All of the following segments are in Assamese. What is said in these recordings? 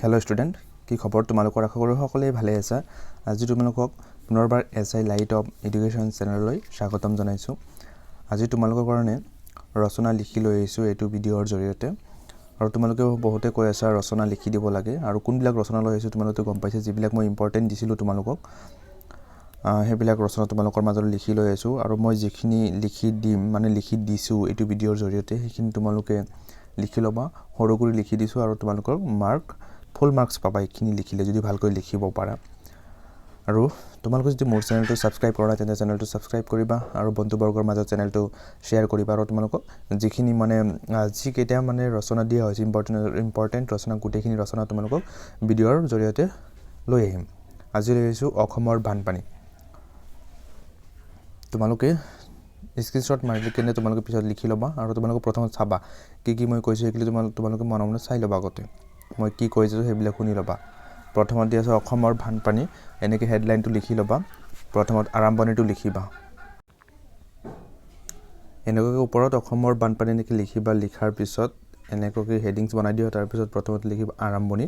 হেল্ল' ষ্টুডেণ্ট, কি খবৰ? তোমালোকৰ আশা কৰোঁ সকলোৱে ভালে আছা। আজি তোমালোকক পুনৰবাৰ এছআই লাইট অফ এডুকেশ্যন চেনেললৈ স্বাগতম জনাইছোঁ। আজি তোমালোকৰ কাৰণে ৰচনা লিখি লৈ আহিছোঁ এইটো ভিডিঅ'ৰ জৰিয়তে। আৰু তোমালোকে বহুতে কৈ আছা ৰচনা লিখি দিব লাগে, আৰু কোনবিলাক ৰচনা লৈ আহিছোঁ তোমালোকে গম পাইছে। যিবিলাক মই ইম্পৰ্টেণ্ট দিছিলোঁ তোমালোকক, সেইবিলাক ৰচনা তোমালোকৰ মাজত লিখি লৈ আহিছোঁ। আৰু মই যিখিনি লিখি দিম, মানে লিখি দিছোঁ এইটো ভিডিঅ'ৰ জৰিয়তে, সেইখিনি তোমালোকে লিখি ল'বা। সৰু কৰি লিখি দিছোঁ আৰু তোমালোকৰ ফুল মাৰ্কছ পাবা এইখিনি লিখিলে, যদি ভালকৈ লিখিব পাৰা। আৰু তোমালোকে যদি মোৰ চেনেলটো ছাবস্ক্ৰাইব কৰা তেন্তে চেনেলটো ছাবস্ক্ৰাইব কৰিবা, আৰু বন্ধুবৰ্গৰ মাজত চেনেলটো শ্বেয়াৰ কৰিবা। আৰু তোমালোকক যিখিনি যিকেইটা ৰচনা দিয়া হৈছে ইম্পৰ্টেণ্ট ৰচনা, গোটেইখিনি ৰচনা তোমালোকক ভিডিঅ'ৰ জৰিয়তে লৈ আহিম। আজি লৈ আহিছোঁ অসমৰ বানপানী। তোমালোকে স্ক্ৰীনশ্বট মাৰি কিনে তোমালোকে পিছত লিখি ল'বা, আৰু তোমালোকে প্ৰথমত চাবা কি মই কৈছোঁ সেইখিনি তোমালোকে মনে মনে চাই ল'বা। আগতে মই কি কৈছোঁ সেইবিলাক শুনি ল'বা। প্ৰথমত দিয়া আছে অসমৰ বানপানী, এনেকৈ হেডলাইনটো লিখি ল'বা। প্ৰথমত আৰম্ভণিটো লিখিবা, এনেকুৱাকৈ ওপৰত অসমৰ বানপানী এনেকৈ লিখিবা। লিখাৰ পিছত এনেকুৱাকৈ হেডিংছ বনাই দিবা। তাৰপিছত প্ৰথমত লিখিবা আৰম্ভণি।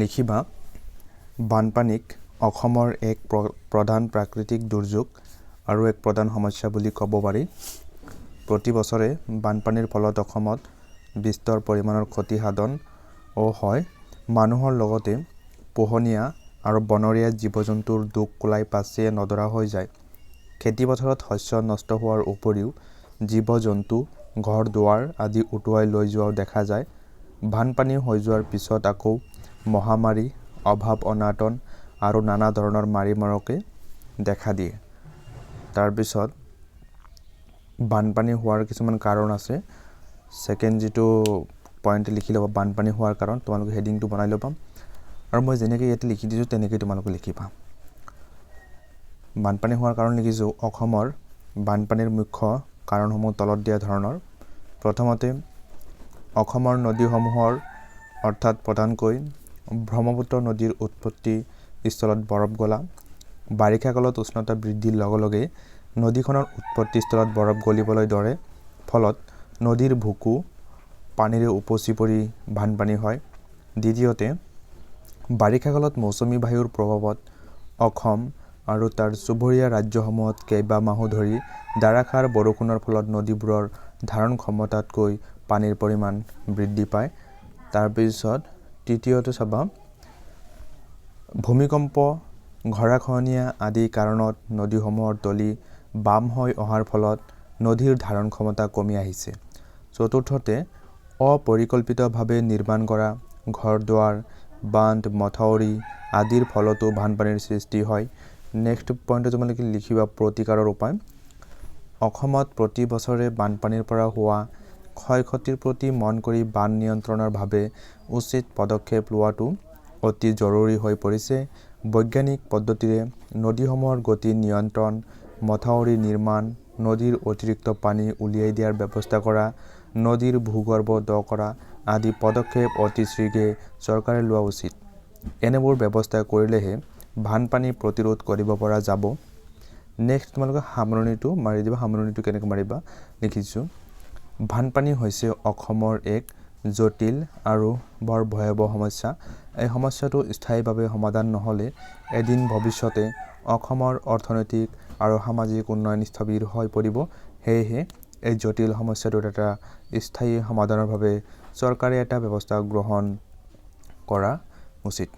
লিখিবা বানপানীক অসমৰ এক প্ৰধান প্ৰাকৃতিক দুৰ্যোগ আৰু এক প্ৰধান সমস্যা বুলি ক'ব পাৰি। প্ৰতি বছৰে বানপানীৰ ফলত অসমত বিস্তৰ পৰিমাণৰ ক্ষতিসাধন হয়। মানুহৰ লগতে পোহনীয়া আৰু বনৰীয়া জীৱ জন্তুৰ দুখ কোলাই পাছে নধৰা হৈ যায়। খেতি পথাৰত শস্য নষ্ট হোৱাৰ উপৰিও জীৱ জন্তু, ঘৰ দুৱাৰ আদি উটুৱাই লৈ যোৱাও দেখা যায়। বানপানী হৈ যোৱাৰ পিছত আকৌ মহামাৰী, অভাৱ অনাটন আৰু নানা ধৰণৰ মাৰিমৰকে দেখা দিয়ে। তাৰপিছত বানপানী হোৱাৰ কিছুমান কাৰণ আছে। ছেকেণ্ড যিটো পইণ্ট লিখি ল'বা বানপানী হোৱাৰ কাৰণ, তোমালোকে হেডিংটো বনাই ল'বা। আৰু মই যেনেকৈ ইয়াতে লিখি দিছোঁ তেনেকৈ তোমালোকে লিখিবা। বানপানী হোৱাৰ কাৰণ লিখিছোঁ। অসমৰ বানপানীৰ মুখ্য কাৰণসমূহ তলত দিয়া ধৰণৰ। প্ৰথমতে অসমৰ নদীসমূহৰ অৰ্থাৎ প্ৰধানকৈ ব্ৰহ্মপুত্ৰ নদীৰ উৎপত্তি স্থলত বৰফ গলা। বাৰিষা কালত উষ্ণতা বৃদ্ধিৰ লগে লগে নদীখনৰ উৎপত্তি স্থলত বৰফ গলিবলৈ ধৰে। ফলত নদীৰ বুকু পানীৰে উপচি পৰি বানপানী হয়। দ্বিতীয়তে বাৰিষা কালত মৌচুমী বায়ুৰ প্ৰভাৱত অসম আৰু তাৰ চুবুৰীয়া ৰাজ্যসমূহত কেইবামাহো ধৰি ধাৰাসাৰ বৰষুণৰ ফলত নদীবোৰৰ ধাৰণ ক্ষমতাতকৈ পানীৰ পৰিমাণ বৃদ্ধি পায়। তাৰপিছত তৃতীয়তে চাবা ভূমিকম্প, গৰাখহনীয়া আদি কাৰণত নদীসমূহৰ তলি বাম হৈ অহাৰ ফলত নদীৰ ধাৰণ ক্ষমতা কমি আহিছে। চতুৰ্থতে অপৰিকল্পিতভাৱে নিৰ্মাণ কৰা ঘৰ দুৱাৰ, বান্ধ, মথাউৰি আদিৰ ফলতো বানপানীৰ সৃষ্টি হয়। নেক্সট পইণ্টত তোমালোকে লিখিবা প্ৰতিকাৰৰ উপায়। অসমত প্ৰতি বছৰে বানপানীৰ পৰা হোৱা ক্ষয় ক্ষতিৰ প্ৰতি মন কৰি বান নিয়ন্ত্ৰণৰ বাবে উচিত পদক্ষেপ লোৱাটো অতি জৰুৰী হৈ পৰিছে। বৈজ্ঞানিক পদ্ধতিৰে নদীসমূহৰ গতি নিয়ন্ত্ৰণ, মথাউৰি নিৰ্মাণ, নদীৰ অতিৰিক্ত পানী উলিয়াই দিয়াৰ ব্যৱস্থা কৰা, নদীৰ ভূগৰ্ভ দ কৰা আদি পদক্ষেপ অতি শীঘ্ৰে চৰকাৰে লোৱা উচিত। এনেবোৰ ব্যৱস্থা কৰিলেহে বানপানী প্ৰতিৰোধ কৰিব পৰা যাব। নেক্সট তোমালোকে সামৰণিটো মাৰি দিবা। সামৰণিটো কেনেকৈ মাৰিবা লিখিছোঁ। বানপানী হৈছে অসমৰ এক জটিল আৰু বৰ ভয়াৱহ সমস্যা। এই সমস্যাটো স্থায়ীভাৱে সমাধান নহ'লে এদিন ভৱিষ্যতে অসমৰ অৰ্থনৈতিক আৰু সামাজিক উন্নয়ন স্থবিৰ হৈ পৰিব। সেয়েহে এই জটিল সমস্যাটোৰ এটা স্থায়ী সমাধানৰ বাবে চৰকাৰে এটা ব্যৱস্থা গ্ৰহণ কৰা উচিত।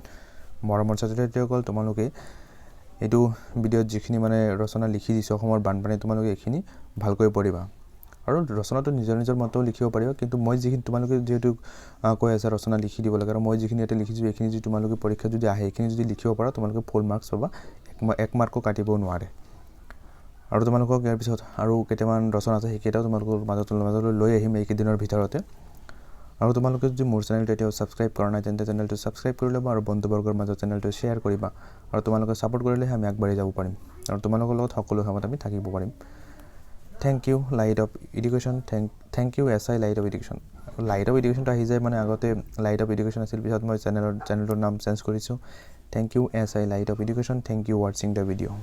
মৰমৰ ছাত্ৰ-ছাত্ৰীসকল, তোমালোকে এইটো ভিডিঅ'ত যিখিনি ৰচনা লিখি দিছোঁ অসমৰ বানপানী, তোমালোকে এইখিনি ভালকৈ পঢ়িবা। আৰু ৰচনাটো নিজৰ নিজৰ মতেও লিখিব পাৰিবা, কিন্তু মই যিখিনি তোমালোকে যিহেতু কৈ আছা ৰচনা লিখি দিব লাগে, আৰু মই যিখিনি ইয়াতে লিখিছোঁ এইখিনি যদি তোমালোকে পৰীক্ষাত যদি আহে এইখিনি যদি লিখিব পাৰা তোমালোকে ফুল মাৰ্কছ পাবা। এক মাৰ্কো কাটিব নোৱাৰে। আৰু তোমালোকক ইয়াৰ পিছত আৰু কেইটামান ৰচনা আছে, সেইকেইটাও তোমালোকৰ মাজলৈ লৈ আহিম এইকেইদিনৰ ভিতৰতে। আৰু তোমালোকে যদি মোৰ চেনেলটো এতিয়াও ছাবস্ক্ৰাইব কৰা নাই তেন্তে চেনেলটো ছাবস্ক্ৰাইব কৰি ল'বা, আৰু বন্ধুবৰ্গৰ মাজত চেনেলটো শ্বেয়াৰ কৰিবা। আৰু তোমালোকে ছাপোৰ্ট কৰিলেহে আমি আগবাঢ়ি যাব পাৰিম, আৰু তোমালোকৰ লগত সকলো সময়ত আমি থাকিব পাৰিম। Thank you light of education, thank you SI light of education. লাইট অফ এডুকেশ্যনটো আহি যায়, আগতে লাইট অফ এডুকেশ্যন আছিল, পিছত মই চেনেলটোৰ নাম চেঞ্জ কৰিছোঁ। Thank you SI light of education. Thank you ৱাচিং দ্য ভিডিঅ'।